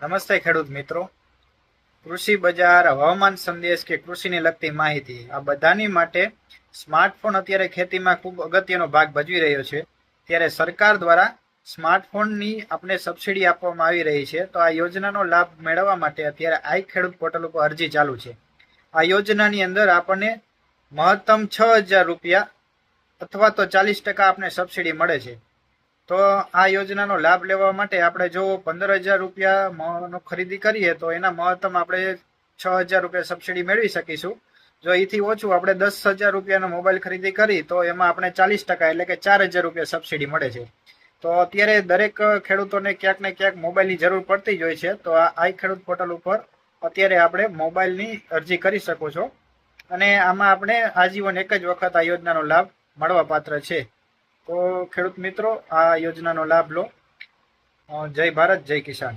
નમસ્તે ખેડૂત મિત્રો. કૃષિ બજાર, હવામાન સંદેશ કે કૃષિને લગતી માહિતી આ બધાની માટે સ્માર્ટફોન અત્યારે ખેતીમાં ખૂબ અગત્યનો ભાગ ભજવી રહ્યો છે. ત્યારે સરકાર દ્વારા સ્માર્ટફોનની આપણે સબસિડી આપવામાં આવી રહી છે. તો આ યોજનાનો લાભ મેળવવા માટે અત્યારે આઈ ખેડૂત પોર્ટલ ઉપર અરજી ચાલુ છે. આ યોજનાની અંદર આપણને મહત્તમ 6,000 રૂપિયા અથવા તો 40% આપણે સબસિડી મળે છે. તો આ યોજનાનો લાભ લેવા માટે આપણે જો 15,000 રૂપિયા ખરીદી કરીએ તો એના મહત્તમ આપણે 6,000 રૂપિયા સબસિડી મેળવી શકીશું. જો એથી ઓછું આપણે 10,000 રૂપિયાનો મોબાઈલ ખરીદી કરી તો એમાં આપણે 40% એટલે કે 4,000 રૂપિયા સબસિડી મળે છે. તો અત્યારે દરેક ખેડૂતોને ક્યાંક ને ક્યાંક મોબાઈલની જરૂર પડતી જ હોય છે. તો આ આઈ ખેડૂત પોર્ટલ ઉપર અત્યારે આપણે મોબાઈલની અરજી કરી શકો છો અને આમાં આપણે આજીવન એક જ વખત આ યોજનાનો લાભ મળવા પાત્ર છે. તો ખેડૂત મિત્રો, આ યોજનાનો લાભ લો. જય ભારત, જય કિસાન.